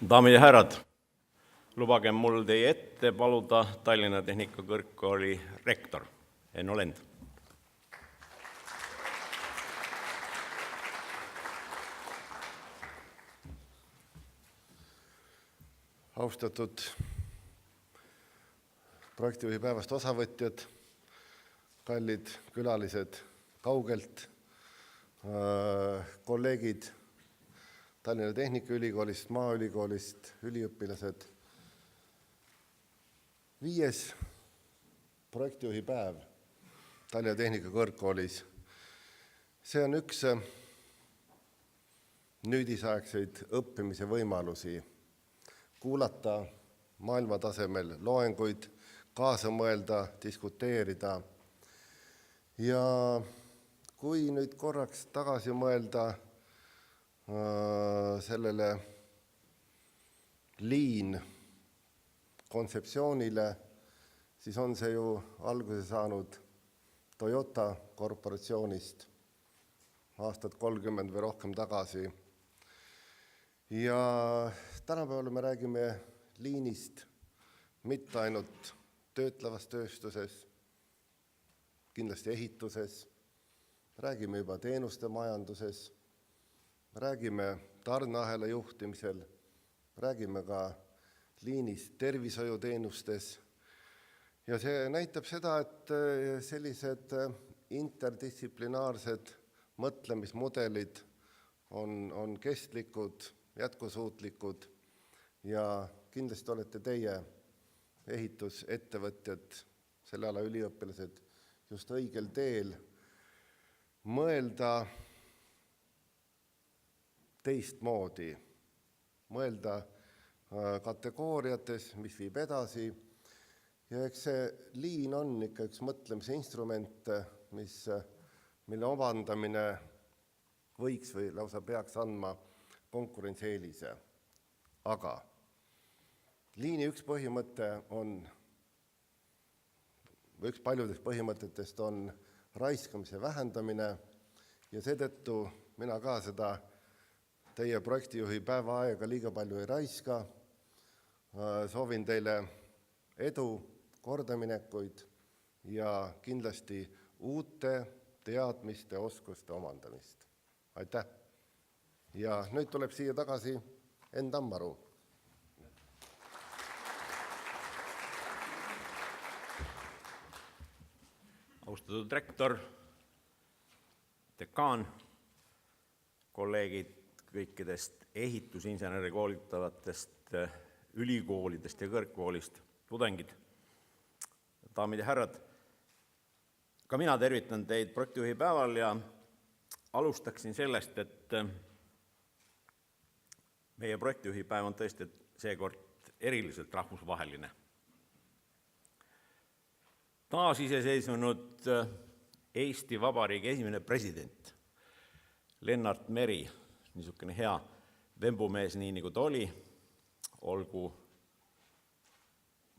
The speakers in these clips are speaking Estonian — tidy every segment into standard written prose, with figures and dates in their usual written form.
Daamid ja härrad, lubage mul teie ette paluda Tallinna Tehnikakõrgkooli rektor Enno Lend. Austatud projektijuhi päevast osavõtjad, kallid külalised kaugelt, kolleegid Tallinna Tehnikaülikoolist, Maaülikoolist, üliõpilased. 5. projektijuhi päev Tallinna Tehnikakõrgkoolis. See on üks nüüdisaegseid õppimise võimalusi. Kuulata maailmatasemel loenguid, kaasa mõelda, diskuteerida. Ja kui nüüd korraks tagasi mõelda sellele liin kontseptsioonile, siis on see ju alguse saanud Toyota korporatsioonist aastat 30 või rohkem tagasi. Ja tänapäeval me räägime liinist mitte ainult töötlevas tööstuses, kindlasti ehituses, räägime juba teenuste majanduses, räägime tarneahela juhtimisel, räägime ka liinist tervishoiuteenustes. Ja see näitab seda, et sellised interdistsiplinaarsed mõtlemismudelid on kestlikud, jätkusuutlikud ja kindlasti olete teie ehitusettevõtjad, selle ala üliõpilased just õigel teel mõelda teistmoodi, mõelda kategooriates, mis viib edasi. Ja eks see liin on ikka üks mõtlemise instrument, mille omandamine võiks või lausa peaks andma konkurentsieelise. Aga liini üks põhimõte on, või üks paljudest põhimõtetest on raiskamise vähendamine ja seetõttu mina ka seda teie projektijuhi päeva aega liiga palju ei raiska. Soovin teile edu, kordaminekuid ja kindlasti uute teadmiste, oskuste omandamist. Aitäh! Ja nüüd tuleb siia tagasi Enn Tammaru. Austatud rektor, dekaan, kolleegid kõikidest ehitusinseneri koolitavatest ülikoolidest ja kõrgkoolist, tudengid, daamid ja härrad. Ka mina tervitan teid projektijuhi päeval ja alustaksin sellest, et meie projektijuhi päev on tõesti seekord eriliselt rahvusvaheline. Taasiseseisvunud Eesti Vabariigi esimene president Lennart Meri, niisugune hea vembumees, nii nagu ta oli, olgu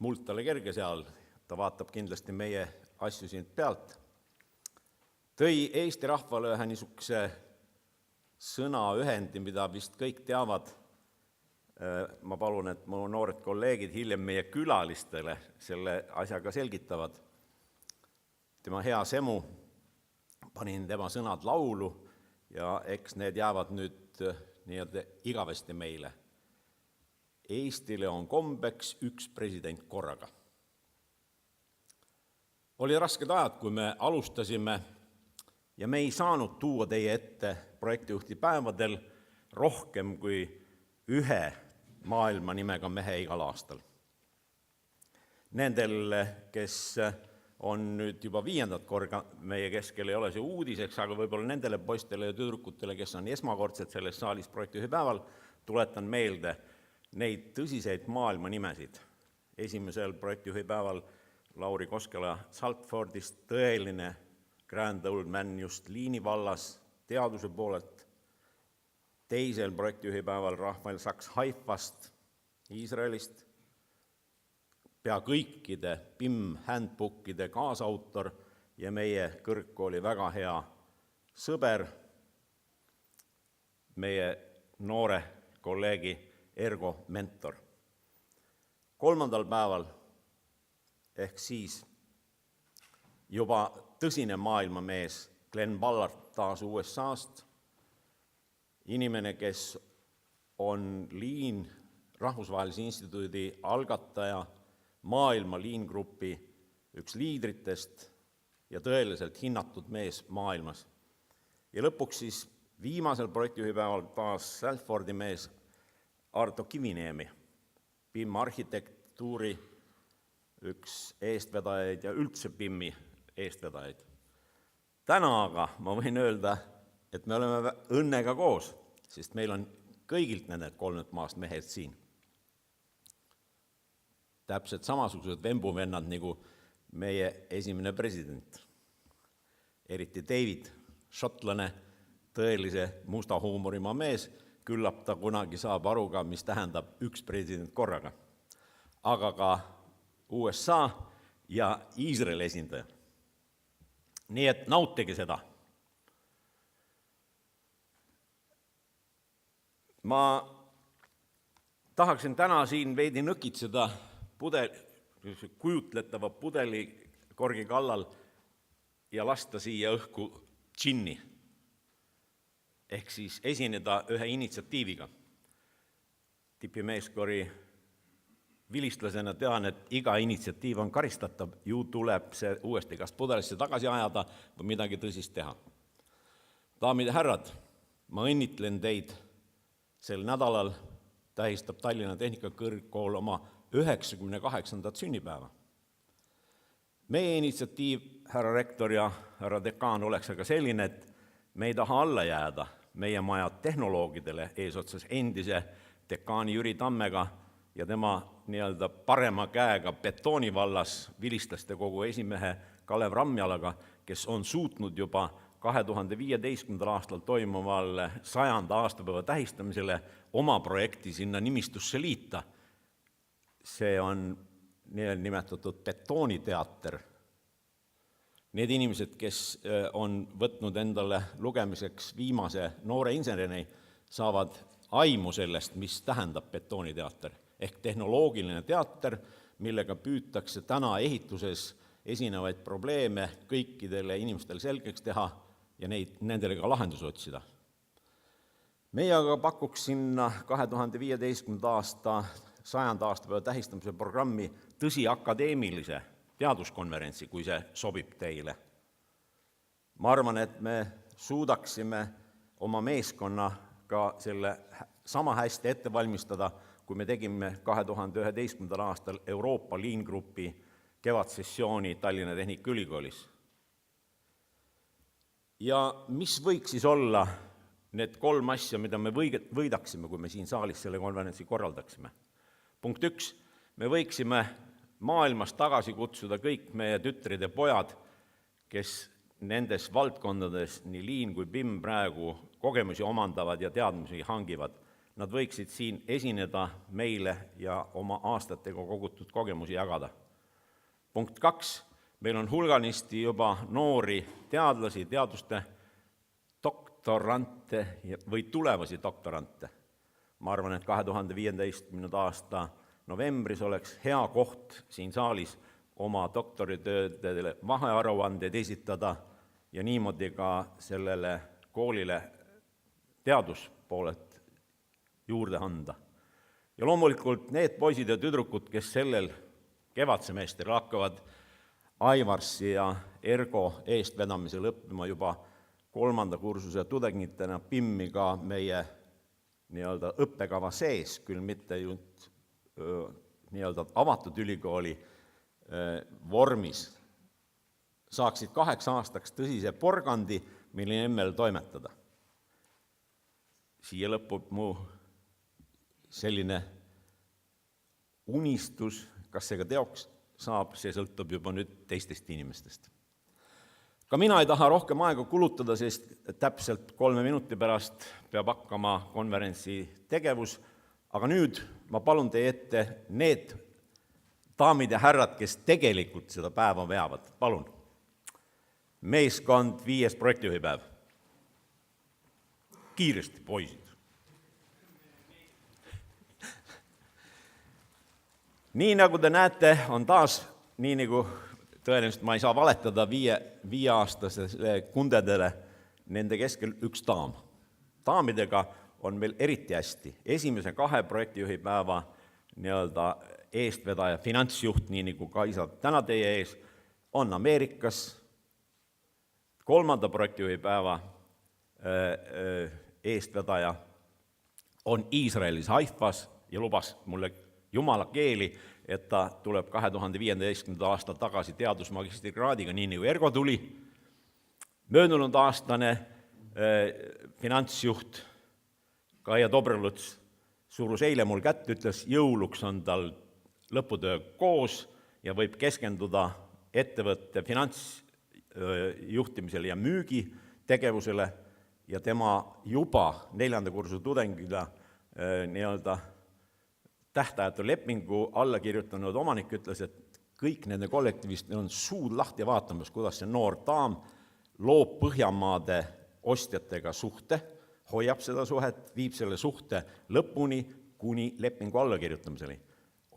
muld talle kerge seal, ta vaatab kindlasti meie asju siin pealt, tõi Eesti rahvale ühe niisuguse sõnaühendi, mida vist kõik teavad. Ma palun, et mu noored kolleegid hiljem meie külalistele selle asjaga selgitavad. Tema hea semu, panin tema sõnad laulu ja eks need jäävad nüüd nii-öelda igavesti meile. Eestile on kombeks üks president korraga. Oli rasked ajad, kui me alustasime ja me ei saanud tuua teie ette projektijuhti päevadel rohkem kui ühe maailma nimega mehe igal aastal. Nendel, kes on nüüd juba 5. korda meie keskel, ei ole see uudiseks, aga võib-olla nendele poistele ja tüdrukutele, kes on esmakordselt selles saalis projektijuhi päeval, tuletan meelde neid tõsiseid maailma nimesid. Esimesel projektijuhi päeval Lauri Koskela Saltfordist, tõeline grand old man just liini vallas teaduse poolelt. Teisel projektijuhi päeval Rafael Sachs Haifast, Iisraelist, pea kõikide PIM handbookide kaasautor ja meie kõrgkooli väga hea sõber, meie noore kolleegi Ergo mentor. 3. päeval ehk siis juba tõsine maailmamees Glenn Ballard taas USA-st, inimene, kes on Lean rahvusvahelise instituudi algataja, maailma Lean Grupi üks liidritest ja tõeliselt hinnatud mees maailmas. Ja lõpuks siis viimasel projektijuhipäeval taas Salfordi mees Arto Kiviniemi, BIM arhitektuuri üks eestvedajaid ja üldse BIM-i eestvedajaid. Täna aga ma võin öelda, et me oleme õnnega koos, sest meil on kõigilt nendelt 3 maast mehed siin. Täpselt samasugused vembuvennad nagu meie esimene president. Eriti David, šotlane, tõelise musta huumorimaa mees, küllap ta kunagi saab aru ka, mis tähendab üks president korraga. Aga ka USA ja Iisraeli esindaja. Nii et nautige seda. Ma tahaksin täna siin veidi nõkitseda kujutletava pudelikorgi kallal ja lasta siia õhku džinni, ehk siis esineda ühe initsiatiiviga. Tipimeeskori vilistlasena tean, et iga initsiatiiv on karistatav, ju tuleb see uuesti kas pudelisse tagasi ajada või midagi tõsist teha. Daamid ja härrad, ma õnnitlen teid. Sel nädalal tähistab Tallinna Tehnikakõrgkool oma 98. sünnipäeva. Meie initsiatiiv, härra rektor ja härra dekaan, oleks aga selline, et me ei taha alla jääda meie maja tehnoloogidele eesotsas endise dekaani Jüri Tammega ja tema nii-öelda parema käega betooni vallas vilistlaste kogu esimehe Kalev Ramjalaga, kes on suutnud juba 2015. aastal toimuval 100. aastapäeva tähistamisele oma projekti sinna nimistusse liita. See on nimetatud betooniteater. Need inimesed, kes on võtnud endale lugemiseks viimase noore insenerini, saavad aimu sellest, mis tähendab betooniteater, ehk tehnoloogiline teater, millega püütakse täna ehituses esinevaid probleeme kõikidele inimestele selgeks teha ja nendele ka lahenduse otsida. Meie aga pakuks sinna 2015. aasta 100. aastapäeva tähistamise programmi tõsi akadeemilise teaduskonverentsi, kui see sobib teile. Ma arvan, et me suudaksime oma meeskonna ka selle sama hästi ette valmistada, kui me tegime 2011. aastal Euroopa Lean Grupi kevadsessiooni Tallinna Tehnikaülikoolis. Ja mis võiks siis olla need 3 asja, mida me võidaksime, kui me siin saalis selle konverentsi korraldaksime? Punkt 1. Me võiksime maailmas tagasi kutsuda kõik meie tütrid ja pojad, kes nendes valdkondades nii Lean kui BIM praegu kogemusi omandavad ja teadmisi hangivad. Nad võiksid siin esineda meile ja oma aastatega kogutud kogemusi jagada. Punkt 2. Meil on hulganisti juba noori teadlasi, teaduste doktorante või tulevasi doktorante. Ma arvan, et 2015. aasta novembris oleks hea koht siin saalis oma doktoritöödele vahearuandeid esitada ja niimoodi ka sellele koolile teaduspooled juurde anda. Ja loomulikult need poisid ja tüdrukud, kes sellel kevadsemestril hakkavad Aivarsi ja Ergo eestvedamisel õppima juba 3. kursuse tudengitena BIM-i ka meie nii-öelda õppekava sees, küll mitte nii-öelda avatud ülikooli vormis, saaksid 8 aastaks tõsise porgandi, mille nimel toimetada. Siia lõpub mu selline unistus, kas see ka teoks saab, see sõltub juba nüüd teistest inimestest. Ka mina ei taha rohkem aega kulutada, sest täpselt 3 minuti pärast peab hakkama konverentsi tegevus, aga nüüd ma palun teie ette need daamid ja härrad, kes tegelikult seda päeva veavad. Palun. Meeskond 5. projektijuhipäev. Kiiresti, poisid. Nii nagu te näete, on taas, nii nagu tõenäoliselt ma ei saa valetada viieaastasele kundedele, nende keskel üks daam. Daamidega on meil eriti hästi. Esimese 2 projektijuhipäeva nii-öelda eestvedaja, finantsjuht, nii nagu Kaisa täna teie ees, on Ameerikas. 3. projektijuhipäeva eestvedaja on Iisraelis Haifas ja lubas mulle jumala keeli, et ta tuleb 2015. aasta tagasi teadusmagistrikraadiga, nii nagu Ergo tuli. Möödunud aastane finantsjuht Kaia Dobroluts surus eile mul kätt, ütles, jõuluks on tal lõputöö koos ja võib keskenduda ettevõtte finantsjuhtimisele ja müügitegevusele ja tema juba 4. kursuse tudengile nii-öelda tähtajatu lepingu alla kirjutanud omanik ütles, et kõik nende kollektiivist on suud lahti vaatamas, kuidas see noor daam loob Põhjamaade ostjatega suhte, hoiab seda suhet, viib selle suhte lõpuni kuni lepingu allakirjutamiseni.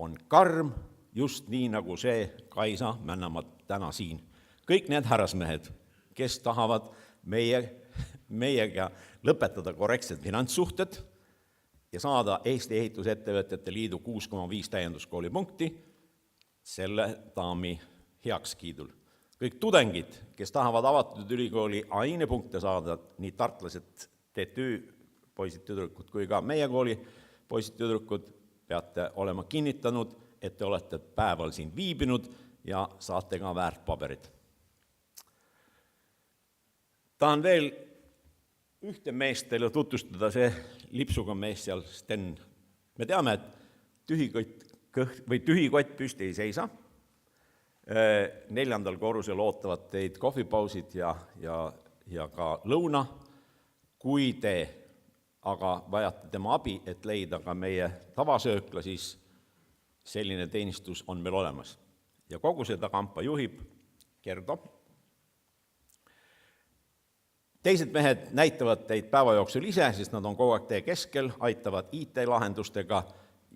On karm, just nii nagu see Kaisa Männamaa täna siin. Kõik need härrasmehed, kes tahavad meiega lõpetada korrektsed finantssuhted ja saada Eesti Ehitusettevõtjate Liidu 6,5 täienduskoolipunkti selle daami heakskiidul. Kõik tudengid, kes tahavad avatud ülikooli ainepunkte saada, nii tartlased TTÜ poisid-tüdrukud kui ka meie kooli poisid-tüdrukud, peate olema kinnitanud, et te olete päeval siin viibinud ja saate ka väärtpaberid. Tahan veel ühte meest teile tutvustada, see lipsuga mees seal, Sten. Me teame, et tühi kott püsti ei seisa. 4. korrusel ootavad teid kohvipausid ja ka lõuna. Kui te aga vajate tema abi, et leida ka meie tavasöökla, siis selline teenistus on meil olemas. Ja kogu seda kampa juhib Gerdo. Teised mehed näitavad teid päeva jooksul ise, sest nad on kogu aeg teie keskel, aitavad IT-lahendustega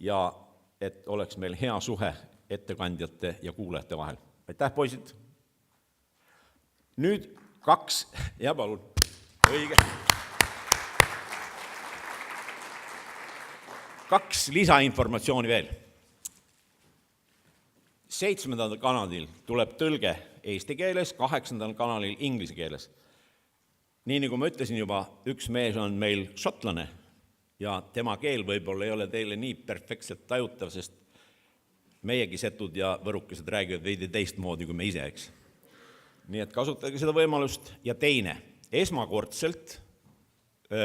ja et oleks meil hea suhe ettekandjate ja kuulajate vahel. Aitäh, poisid! Nüüd 2, ja palun, õige. 2 lisainformatsiooni veel. 7. kanalil tuleb tõlge eesti keeles, 8. kanalil inglise keeles. Nii nagu ma ütlesin juba, üks mees on meil šotlane ja tema keel võib-olla ei ole teile nii perfektselt tajutav, sest meiegi setud ja võrukesed räägivad veidi teistmoodi kui me ise, eks. Nii et kasutage seda võimalust. Ja teine, esmakordselt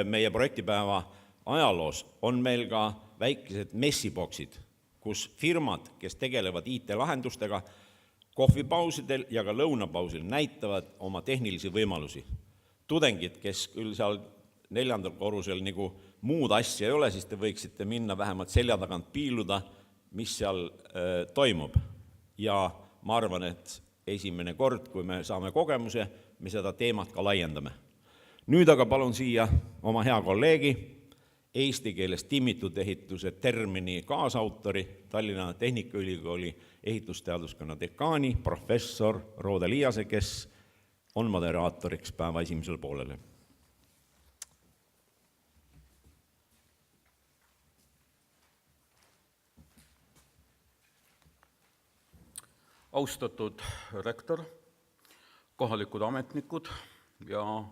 meie projektipäeva ajaloos on meil ka väikesed messiboksid, kus firmad, kes tegelevad IT-lahendustega, kohvipausidel ja ka lõunapausil näitavad oma tehnilisi võimalusi. Tudengid, kes küll seal 4. korrusel nagu muud asja ei ole, siis te võiksite minna vähemalt selja tagant piiluda, mis seal toimub. Ja ma arvan, et esimene kord, kui me saame kogemuse, me seda teemat ka laiendame. Nüüd aga palun siia oma hea kolleegi, eesti keeles timmitud ehituse termini kaasautori, Tallinna Tehnikaülikooli ehitusteaduskonna dekaani, professor Roode Liiase, kes on moderaatoriks päeva esimesel poolele. Austatud rektor, kohalikud ametnikud ja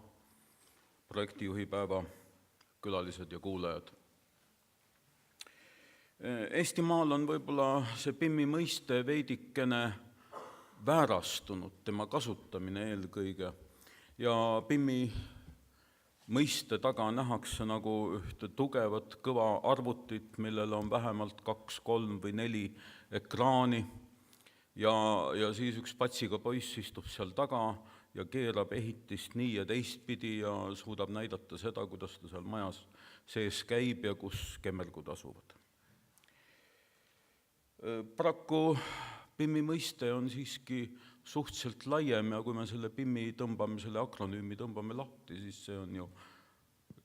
projektijuhipäeva külalised ja kuulajad. Eestimaal on võib-olla see PIM-i mõiste veidikene väärastunud, tema kasutamine eelkõige, ja PIM-i mõiste taga nähakse nagu ühte tugevat kõva arvutit, millel on vähemalt 2, 3 või 4 ekraani ja siis üks patsiga poiss istub seal taga ja keerab ehitist nii ja teistpidi ja suudab näidata seda, kuidas ta seal majas sees käib ja kus kemmergud asuvad. Paraku PIM-i mõiste on siiski suhteliselt laiem ja kui me selle PIM-i tõmbame, selle akronüümi tõmbame lahti, siis see on ju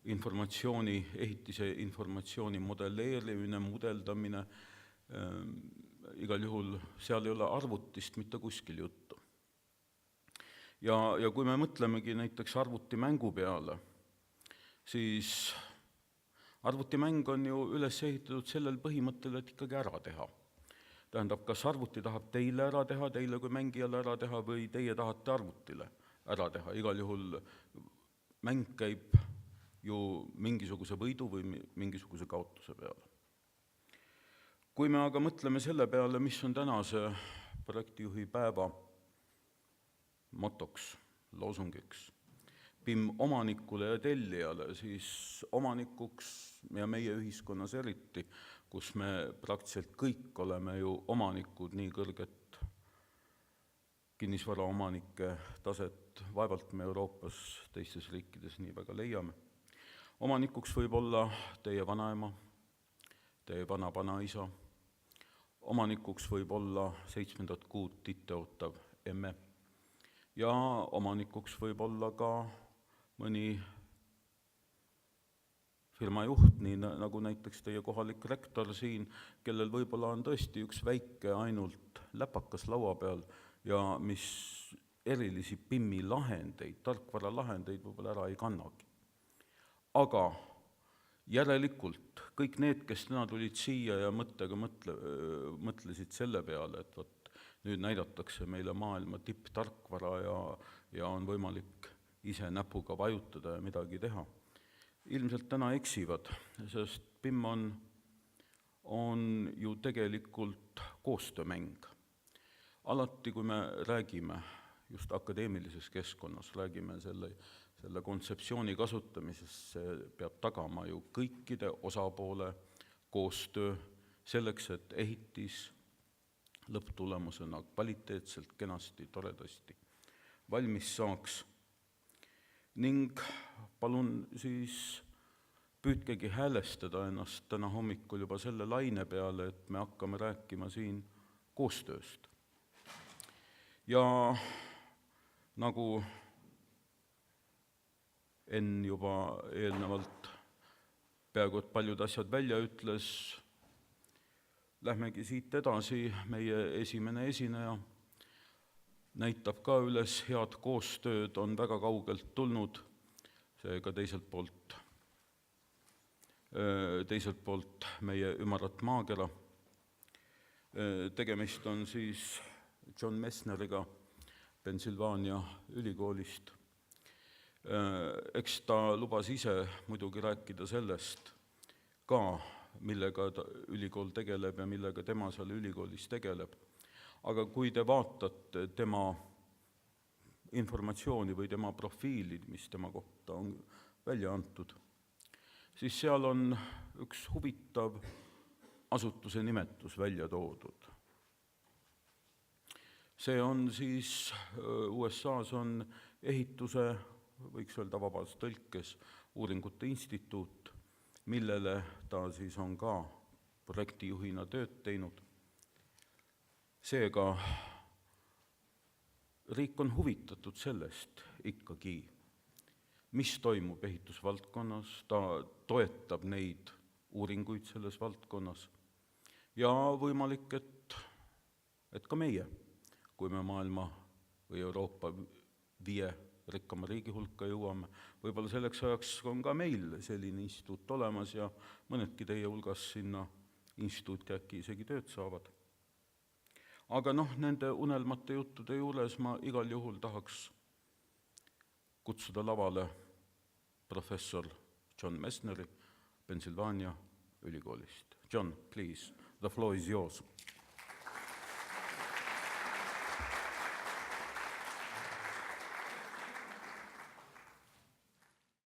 ehitise informatsiooni modelleerimine, mudeldamine, igal juhul seal ei ole arvutist mitte kuskil juttu. Ja kui me mõtlemegi näiteks arvutimängu peale, siis arvutimäng on ju üles ehitatud sellel põhimõttel, et ikkagi ära teha. Tähendab, kas arvuti tahab teile ära teha, teile kui mängijale ära teha või teie tahate arvutile ära teha. Igal juhul mäng käib ju mingisuguse võidu või mingisuguse kaotuse peale. Kui me aga mõtleme selle peale, mis on tänase projektijuhi päeva motoks, loosungiks, PIM omanikule ja tellijale, siis omanikuks ja meie ühiskonnas eriti, kus me praktiliselt kõik oleme ju omanikud, nii kõrget kinnisvaraomanike taset vaevalt me Euroopas teistes riikides nii väga leiame. Omanikuks võib olla teie vanaema, teie vana-vanaisa, omanikuks võib olla 7. kuud titteootav emme ja omanikuks võib olla ka mõni firma juht, nii nagu näiteks teie kohalik rektor siin, kellel võib-olla on tõesti üks väike ainult läpakas laua peal ja mis erilisi PIM-i lahendeid, tarkvara lahendeid võib-olla ära ei kannagi. Aga järelikult kõik need, kes täna tulid siia ja mõttega mõtlesid selle peale, et võt, nüüd näidatakse meile maailma tipptarkvara ja on võimalik ise näpuga vajutada ja midagi teha. Ilmselt täna eksivad, sest PIM on ju tegelikult koostöömäng. Alati, kui me räägime just akadeemilises keskkonnas, räägime selle kontseptsiooni kasutamisest, see peab tagama ju kõikide osapoole koostöö selleks, et ehitis lõpptulemusena kvaliteetselt, kenasti, toredasti valmis saaks. Ning palun siis püüdkegi häälestada ennast täna hommikul juba selle laine peale, et me hakkame rääkima siin koostööst. Ja nagu Enn juba eelnevalt peaaegu et paljud asjad välja ütles, lähmegi siit edasi, meie esimene esineja näitab ka üles head koostööd, on väga kaugelt tulnud, seega teiselt poolt meie ümarat maakera. Tegemist on siis John Messneriga Pennsylvania ülikoolist. Eks ta lubas ise muidugi rääkida sellest ka, millega ülikool tegeleb ja millega tema seal ülikoolis tegeleb. Aga kui te vaatate tema informatsiooni või tema profiilid, mis tema kohta on välja antud, siis seal on üks huvitav asutuse nimetus välja toodud. See on siis, USA-s on ehituse, võiks öelda vabas tõlkes, uuringute instituut, millele ta siis on ka projektijuhina tööd teinud. Seega riik on huvitatud sellest ikkagi, mis toimub ehitusvaldkonnas, ta toetab neid uuringuid selles valdkonnas ja võimalik, et ka meie, kui me maailma või Euroopa 5 rikkama riigi hulka jõuame, võib-olla selleks ajaks on ka meil selline instituut olemas ja mõnedki teie hulgas sinna instituuti äkki isegi tööd saavad. Aga nende unelmate juttude juures ma igal juhul tahaks kutsuda lavale professor John Messneri Pennsylvania ülikoolist. John, please, the floor is yours.